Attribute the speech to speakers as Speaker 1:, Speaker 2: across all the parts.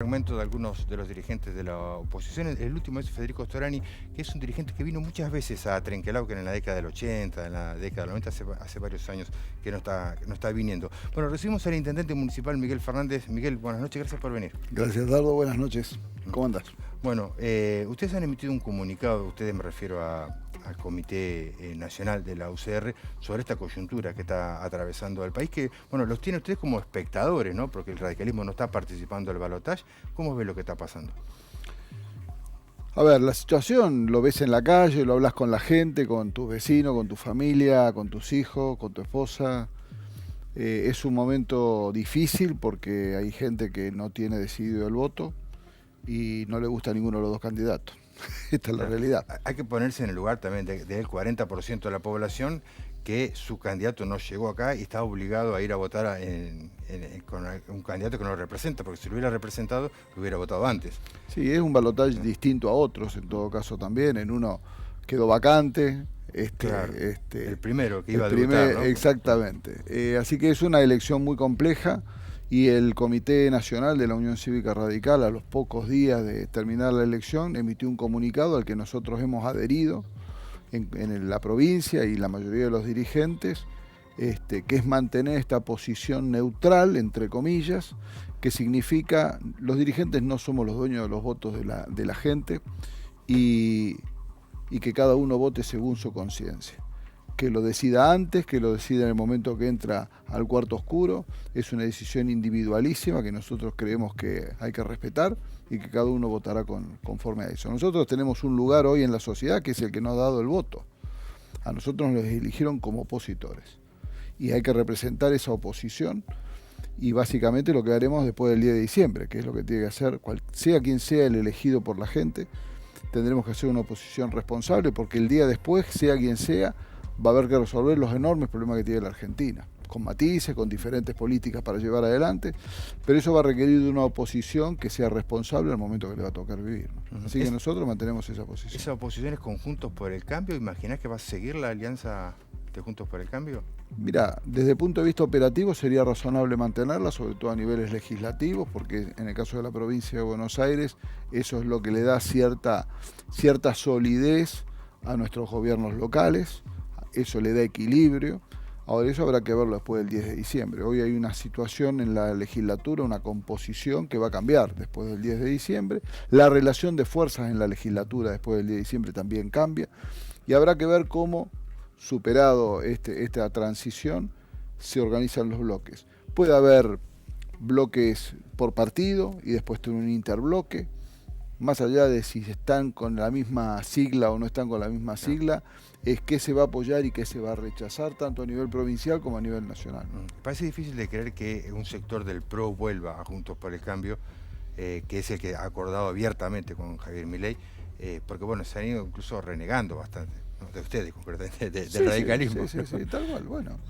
Speaker 1: Fragmento de algunos de los dirigentes de la oposición. El último es Federico Storani, que es un dirigente que vino muchas veces a Trenquelauquen en la década del 80, en la década del 90, hace varios años que no está viniendo. Bueno, recibimos al intendente municipal Miguel Fernández. Miguel, buenas noches, gracias por venir.
Speaker 2: Gracias, Dardo, buenas noches. ¿Cómo andás?
Speaker 1: Bueno, ustedes han emitido un comunicado, ustedes me refiero al Comité Nacional de la UCR, sobre esta coyuntura que está atravesando el país, que, bueno, los tiene ustedes como espectadores, ¿no? Porque el radicalismo no está participando del balotaje. ¿Cómo ves lo que está pasando?
Speaker 2: A ver, la situación lo ves en la calle, lo hablas con la gente, con tus vecinos, con tu familia, con tus hijos, con tu esposa. Es un momento difícil porque hay gente que no tiene decidido el voto y no le gusta a ninguno de los dos candidatos. Esta es la realidad.
Speaker 1: Hay que ponerse en el lugar también del 40% de la población que su candidato no llegó acá y está obligado a ir a votar con un candidato que no lo representa, porque si lo hubiera representado, lo hubiera votado antes.
Speaker 2: Sí, es un balotaje distinto a otros, en todo caso también. En uno quedó vacante.
Speaker 1: Claro, el primero que iba a debutar, ¿no?
Speaker 2: Exactamente. Así que es una elección muy compleja y el Comité Nacional de la Unión Cívica Radical, a los pocos días de terminar la elección, emitió un comunicado al que nosotros hemos adherido en la provincia y la mayoría de los dirigentes, que es mantener esta posición neutral, entre comillas, que significa los dirigentes no somos los dueños de los votos de la gente y que cada uno vote según su conciencia. Que lo decida antes, que lo decida en el momento que entra al cuarto oscuro, es una decisión individualísima que nosotros creemos que hay que respetar y que cada uno votará conforme a eso. Nosotros tenemos un lugar hoy en la sociedad que es el que nos ha dado el voto. A nosotros nos eligieron como opositores y hay que representar esa oposición y básicamente lo que haremos después del 10 de diciembre, que es lo que tiene que hacer, sea quien sea el elegido por la gente. Tendremos que hacer una oposición responsable porque el día después, sea quien sea, va a haber que resolver los enormes problemas que tiene la Argentina, con matices, con diferentes políticas para llevar adelante, pero eso va a requerir de una oposición que sea responsable al momento que le va a tocar vivir, ¿no? Así que nosotros mantenemos esa posición.
Speaker 1: ¿Esa oposición es con Juntos por el Cambio? ¿Imaginás que va a seguir la alianza de Juntos por el Cambio?
Speaker 2: Mira, desde el punto de vista operativo sería razonable mantenerla, sobre todo a niveles legislativos, porque en el caso de la provincia de Buenos Aires, eso es lo que le da cierta solidez a nuestros gobiernos locales, eso le da equilibrio. Ahora, eso habrá que verlo después del 10 de diciembre. Hoy hay una situación en la legislatura, una composición que va a cambiar después del 10 de diciembre. La relación de fuerzas en la legislatura después del 10 de diciembre también cambia. Y habrá que ver cómo, superado esta transición, se organizan los bloques. Puede haber bloques por partido y después tener un interbloque. Más allá de si están con la misma sigla o no están con la misma sigla, es qué se va a apoyar y qué se va a rechazar, tanto a nivel provincial como a nivel nacional.
Speaker 1: Parece difícil de creer que un sector del PRO vuelva a Juntos por el Cambio, que es el que ha acordado abiertamente con Javier Milei, porque bueno, se han ido incluso renegando bastante, ¿no? De ustedes, concretamente, del radicalismo.
Speaker 2: Sí, tal cual, bueno.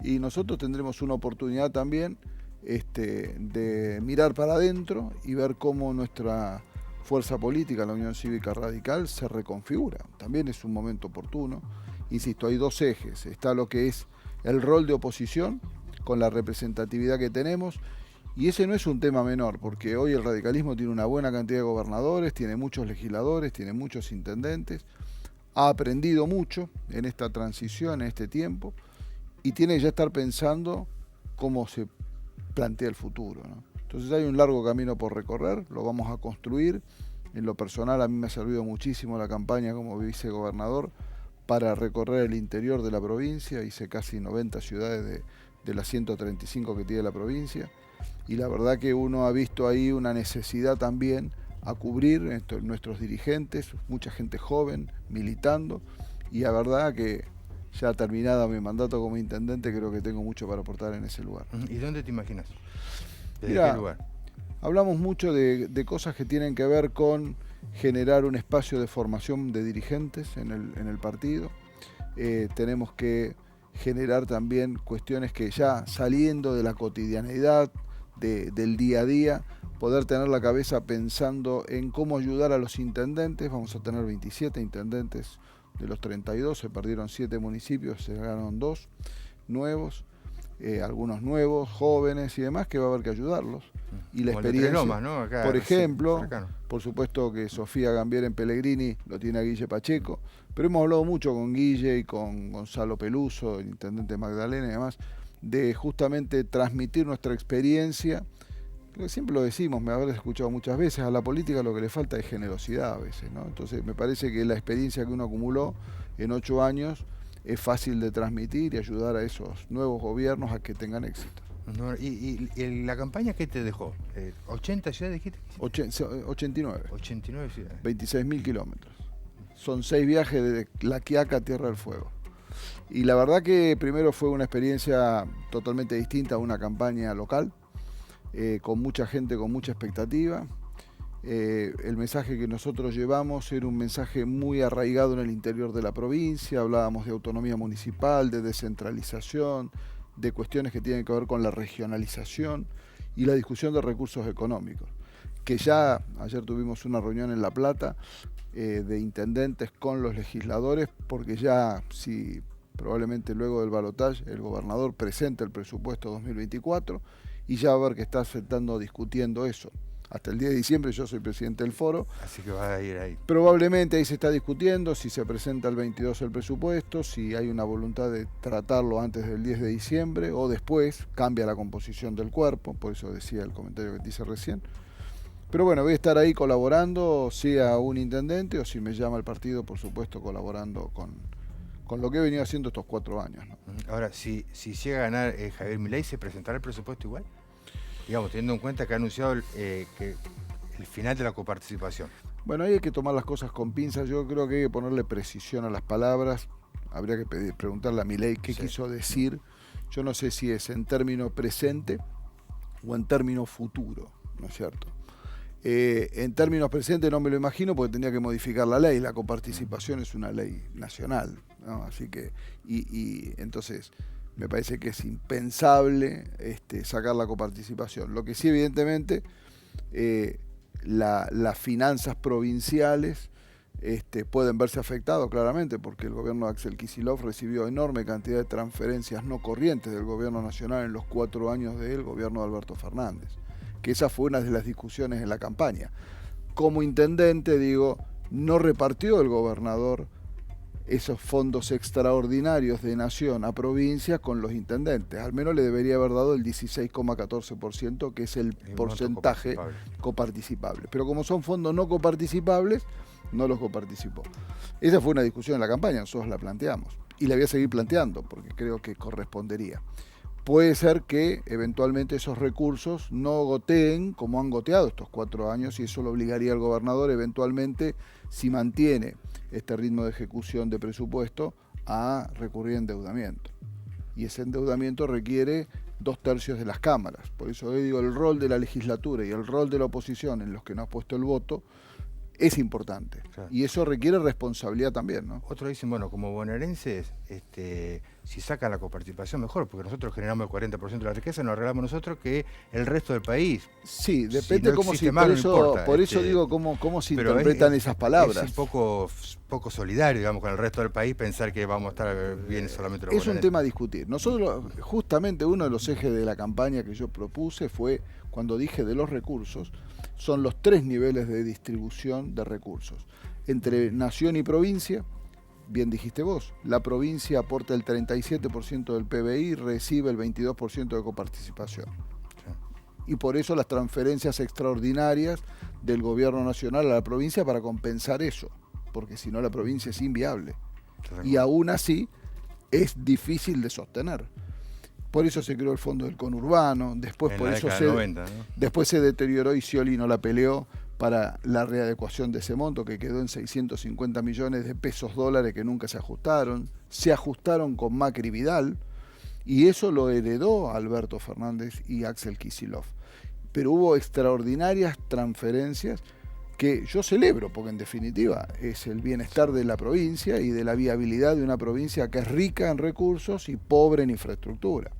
Speaker 2: Y nosotros tendremos una oportunidad también de mirar para adentro y ver cómo nuestra fuerza política, la Unión Cívica Radical, se reconfigura. También es un momento oportuno. Insisto, hay dos ejes. Está lo que es el rol de oposición, con la representatividad que tenemos, y ese no es un tema menor, porque hoy el radicalismo tiene una buena cantidad de gobernadores, tiene muchos legisladores, tiene muchos intendentes, ha aprendido mucho en esta transición, en este tiempo, y tiene que ya estar pensando cómo se plantea el futuro, ¿no? Entonces hay un largo camino por recorrer, lo vamos a construir. En lo personal a mí me ha servido muchísimo la campaña como vicegobernador para recorrer el interior de la provincia, hice casi 90 ciudades de las 135 que tiene la provincia, y la verdad que uno ha visto ahí una necesidad también a cubrir nuestros dirigentes, mucha gente joven militando, y la verdad que ya terminada mi mandato como intendente creo que tengo mucho para aportar en ese lugar.
Speaker 1: ¿Y dónde te imaginas? ¿Desde
Speaker 2: Mirá,
Speaker 1: qué lugar?
Speaker 2: Hablamos mucho de cosas que tienen que ver con generar un espacio de formación de dirigentes en el partido. Tenemos que generar también cuestiones que ya saliendo de la cotidianeidad, del día a día, poder tener la cabeza pensando en cómo ayudar a los intendentes. Vamos a tener 27 intendentes de los 32, se perdieron 7 municipios, se ganaron 2 nuevos. algunos nuevos, jóvenes y demás, que va a haber que ayudarlos. Y la experiencia,
Speaker 1: Lomas, ¿no? Acá,
Speaker 2: por ejemplo,
Speaker 1: cercano.
Speaker 2: por supuesto que Sofía Gambier en Pellegrini lo tiene a Guille Pacheco, pero hemos hablado mucho con Guille y con Gonzalo Peluso, el intendente de Magdalena y demás, de justamente transmitir nuestra experiencia. Siempre lo decimos, me habrás escuchado muchas veces, a la política lo que le falta es generosidad a veces, ¿no? Entonces me parece que la experiencia que uno acumuló en 8 años es fácil de transmitir y ayudar a esos nuevos gobiernos a que tengan éxito.
Speaker 1: No, y la campaña qué te dejó? ¿80 ciudades dijiste?
Speaker 2: 89.
Speaker 1: 89 ciudades.
Speaker 2: 26.000 kilómetros. Son 6 viajes de La Quiaca a Tierra del Fuego. Y la verdad que primero fue una experiencia totalmente distinta a una campaña local, con mucha gente, con mucha expectativa. El mensaje que nosotros llevamos era un mensaje muy arraigado en el interior de la provincia. Hablábamos de autonomía municipal, de descentralización, de cuestiones que tienen que ver con la regionalización y la discusión de recursos económicos. Que ya ayer tuvimos una reunión en La Plata de intendentes con los legisladores, porque ya si probablemente luego del balotaje el gobernador presente el presupuesto 2024 y ya va a haber que estar discutiendo eso. Hasta el 10 de diciembre yo soy presidente del foro.
Speaker 1: Así que va a ir ahí.
Speaker 2: Probablemente ahí se está discutiendo si se presenta el 22 el presupuesto, si hay una voluntad de tratarlo antes del 10 de diciembre o después, cambia la composición del cuerpo, por eso decía el comentario que te hice recién. Pero bueno, voy a estar ahí colaborando, sea un intendente o si me llama el partido, por supuesto, colaborando con lo que he venido haciendo estos 4 años, ¿no?
Speaker 1: Ahora, si llega a ganar Javier Milei, ¿se presentará el presupuesto igual? Digamos, teniendo en cuenta que ha anunciado que el final de la coparticipación.
Speaker 2: Bueno, ahí hay que tomar las cosas con pinzas. Yo creo que hay que ponerle precisión a las palabras. Habría que preguntarle a Milei qué quiso decir. Yo no sé si es en término presente o en término futuro, ¿no es cierto? En términos presentes no me lo imagino porque tendría que modificar la ley. La coparticipación es una ley nacional, ¿no? Así que, y entonces me parece que es impensable sacar la coparticipación. Lo que sí, evidentemente, las finanzas provinciales pueden verse afectadas claramente porque el gobierno de Axel Kicillof recibió enorme cantidad de transferencias no corrientes del gobierno nacional en los 4 años del gobierno de Alberto Fernández, que esa fue una de las discusiones en la campaña. Como intendente, digo, no repartió el gobernador esos fondos extraordinarios de nación a provincia con los intendentes. Al menos le debería haber dado el 16,14%, que es el porcentaje coparticipable. Pero como son fondos no coparticipables, no los coparticipó. Esa fue una discusión en la campaña, nosotros la planteamos. Y la voy a seguir planteando, porque creo que correspondería. Puede ser que eventualmente esos recursos no goteen como han goteado estos 4 años y eso lo obligaría al gobernador eventualmente, si mantiene este ritmo de ejecución de presupuesto, a recurrir a endeudamiento. Y ese endeudamiento requiere 2/3 de las cámaras. Por eso yo digo, el rol de la legislatura y el rol de la oposición en los que no ha puesto el voto es importante. Claro. Y eso requiere responsabilidad también, ¿no?
Speaker 1: Otros dicen, bueno, como bonaerenses, si sacan la coparticipación mejor, porque nosotros generamos el 40% de la riqueza, nos arreglamos nosotros que el resto del país.
Speaker 2: Sí, depende cómo se por eso digo cómo se interpretan esas palabras.
Speaker 1: Es un poco solidario, digamos, con el resto del país pensar que vamos a estar bien solamente los
Speaker 2: bonaerenses. Es un tema a discutir. Nosotros, justamente uno de los ejes de la campaña que yo propuse fue, cuando dije de los recursos, son los 3 niveles de distribución de recursos. Entre nación y provincia, bien dijiste vos, la provincia aporta el 37% del PBI, recibe el 22% de coparticipación. Y por eso las transferencias extraordinarias del gobierno nacional a la provincia para compensar eso, porque si no la provincia es inviable. Y aún así es difícil de sostener. Por eso se creó el fondo del conurbano, después por eso después se deterioró y Scioli no la peleó para la readecuación de ese monto, que quedó en 650 millones de pesos dólares que nunca se ajustaron con Macri y Vidal, y eso lo heredó Alberto Fernández y Axel Kicillof. Pero hubo extraordinarias transferencias que yo celebro, porque en definitiva es el bienestar de la provincia y de la viabilidad de una provincia que es rica en recursos y pobre en infraestructura.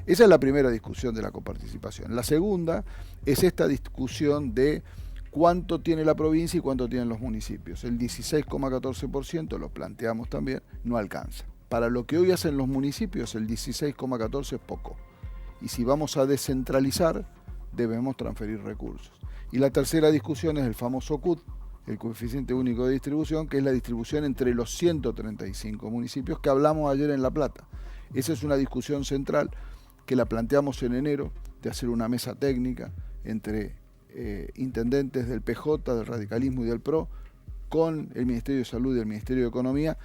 Speaker 2: Esa es la primera discusión de la coparticipación. La segunda es esta discusión de cuánto tiene la provincia y cuánto tienen los municipios. El 16,14%, lo planteamos también, no alcanza. para lo que hoy hacen los municipios, el 16,14 es poco. Y si vamos a descentralizar, debemos transferir recursos. Y la tercera discusión es el famoso CUT, el coeficiente único de distribución, que es la distribución entre los 135 municipios que hablamos ayer en La Plata. Esa es una discusión central que la planteamos en enero, de hacer una mesa técnica entre intendentes del PJ, del radicalismo y del PRO, con el Ministerio de Salud y el Ministerio de Economía,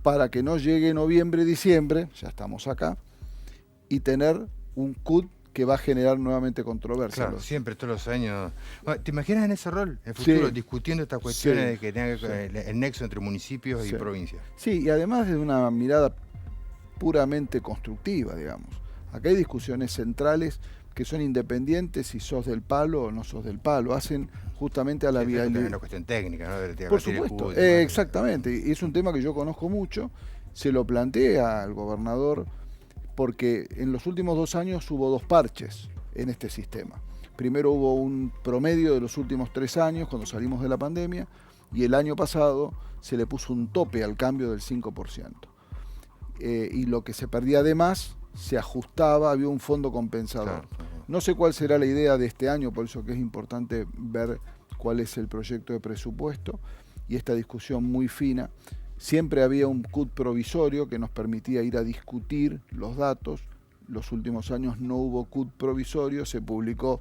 Speaker 2: para que no llegue noviembre, diciembre, ya estamos acá, y tener un CUT que va a generar nuevamente controversia.
Speaker 1: Claro, siempre, todos los años. Bueno, ¿te imaginas en ese rol, en el futuro,
Speaker 2: Sí,
Speaker 1: discutiendo estas cuestiones
Speaker 2: sí,
Speaker 1: de que tenga que
Speaker 2: sí,
Speaker 1: ver el nexo entre municipios y
Speaker 2: sí.
Speaker 1: provincias?
Speaker 2: Sí, y además de una mirada puramente constructiva, digamos. Acá hay discusiones centrales que son independientes si sos del palo o no sos del palo. Hacen justamente a la
Speaker 1: Es
Speaker 2: viabilidad.
Speaker 1: una cuestión técnica, ¿no?
Speaker 2: Por supuesto, exactamente. Y es un tema que yo conozco mucho. Se lo planteé al gobernador porque en los últimos 2 años hubo 2 parches en este sistema. Primero hubo un promedio de los últimos 3 años cuando salimos de la pandemia y el año pasado se le puso un tope al cambio del 5%. Y lo que se perdía de más se ajustaba, había un fondo compensador.
Speaker 1: Claro, claro.
Speaker 2: No sé cuál será la idea de este año, por eso que es importante ver cuál es el proyecto de presupuesto y esta discusión muy fina. Siempre había un CUT provisorio que nos permitía ir a discutir los datos. Los últimos años no hubo CUT provisorio, se publicó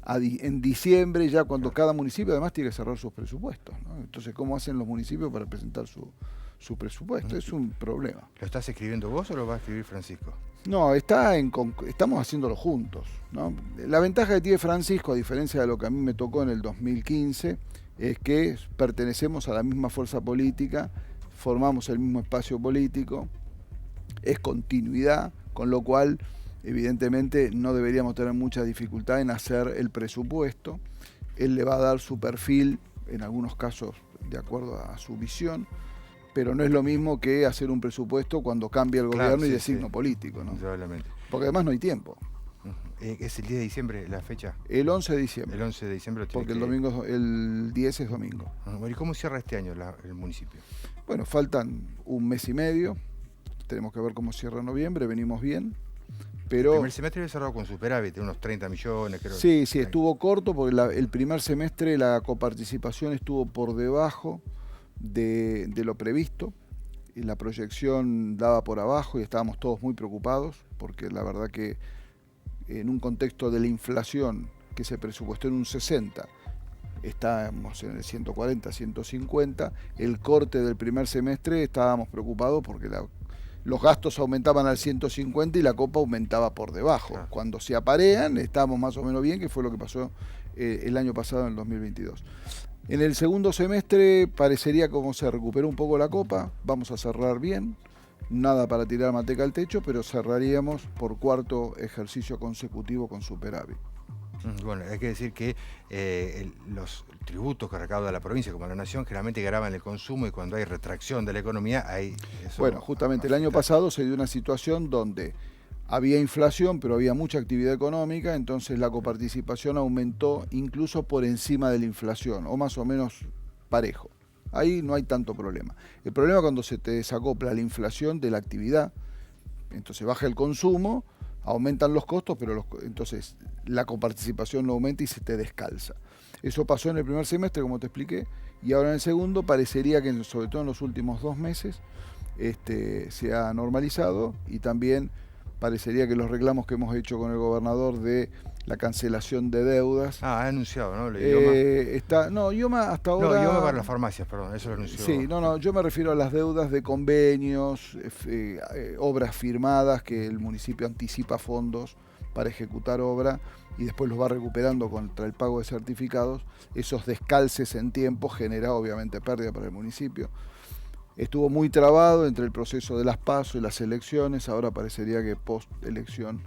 Speaker 2: en diciembre, ya cuando cada municipio además tiene que cerrar sus presupuestos, ¿no? Entonces, ¿cómo hacen los municipios para presentar su presupuesto? Es un problema.
Speaker 1: ¿Lo estás escribiendo vos o lo va a escribir Francisco?
Speaker 2: No, estamos haciéndolo juntos, ¿no? La ventaja que tiene Francisco, a diferencia de lo que a mí me tocó en el 2015, es que pertenecemos a la misma fuerza política, formamos el mismo espacio político, es continuidad, con lo cual evidentemente no deberíamos tener mucha dificultad en hacer el presupuesto. Él le va a dar su perfil, en algunos casos de acuerdo a su visión, pero no es lo mismo que hacer un presupuesto cuando cambia el gobierno y de signo político, ¿no?
Speaker 1: Probablemente.
Speaker 2: Porque además no hay tiempo.
Speaker 1: ¿Es el 10 de diciembre la fecha?
Speaker 2: El 11 de diciembre.
Speaker 1: El 11 de diciembre lo tiene
Speaker 2: Porque el 10 es domingo.
Speaker 1: Bueno, ¿y cómo cierra este año el municipio?
Speaker 2: Bueno, faltan un mes y medio. Tenemos que ver cómo cierra noviembre. Venimos bien. Pero
Speaker 1: El primer semestre había cerrado con superávit, de unos 30 millones, creo.
Speaker 2: sí, estuvo corto porque el primer semestre la coparticipación estuvo por debajo de lo previsto. Y la proyección daba por abajo y estábamos todos muy preocupados porque la verdad que en un contexto de la inflación que se presupuestó en un 60, estábamos en el 140, 150, el corte del primer semestre estábamos preocupados porque los gastos aumentaban al 150 y la copa aumentaba por debajo.
Speaker 1: Claro.
Speaker 2: Cuando se aparean estábamos más o menos bien, que fue lo que pasó el año pasado, en el 2022. En el segundo semestre parecería como se recuperó un poco la copa, vamos a cerrar bien, nada para tirar manteca al techo, pero cerraríamos por 4º ejercicio consecutivo con superávit.
Speaker 1: Bueno, hay que decir que los tributos que recauda la provincia como la nación generalmente graban el consumo y cuando hay retracción de la economía hay eso.
Speaker 2: Bueno, justamente el año pasado se dio una situación donde había inflación, pero había mucha actividad económica, entonces la coparticipación aumentó incluso por encima de la inflación, o más o menos parejo. Ahí no hay tanto problema. El problema es cuando se te desacopla la inflación de la actividad, entonces baja el consumo, aumentan los costos, pero entonces la coparticipación no aumenta y se te descalza. Eso pasó en el primer semestre, como te expliqué, y ahora en el segundo parecería que, sobre todo en los últimos 2 meses, se ha normalizado y también parecería que los reclamos que hemos hecho con el gobernador de la cancelación de deudas.
Speaker 1: Ha anunciado, ¿no? IOMA.
Speaker 2: IOMA hasta ahora.
Speaker 1: No, IOMA para las farmacias, perdón, eso lo anunció.
Speaker 2: Sí, yo me refiero a las deudas de convenios, obras firmadas que el municipio anticipa fondos para ejecutar obra y después los va recuperando contra el pago de certificados. Esos descalces en tiempo genera obviamente pérdida para el municipio. Estuvo muy trabado entre el proceso de las PASO y las elecciones, ahora parecería que post-elección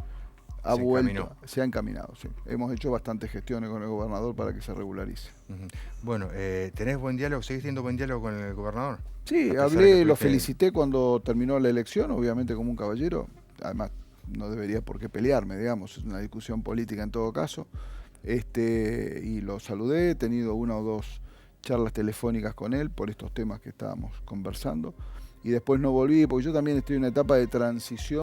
Speaker 2: se ha encaminado. Sí. Hemos hecho bastantes gestiones con el gobernador para que se regularice.
Speaker 1: Bueno, ¿tenés buen diálogo? ¿Seguís teniendo buen diálogo con el gobernador?
Speaker 2: Sí, hablé, lo felicité cuando terminó la elección, obviamente como un caballero. Además, no debería por qué pelearme, digamos, es una discusión política en todo caso. Y lo saludé, he tenido 1 o 2 charlas telefónicas con él por estos temas que estábamos conversando. y después no volví, porque yo también estoy en una etapa de transición.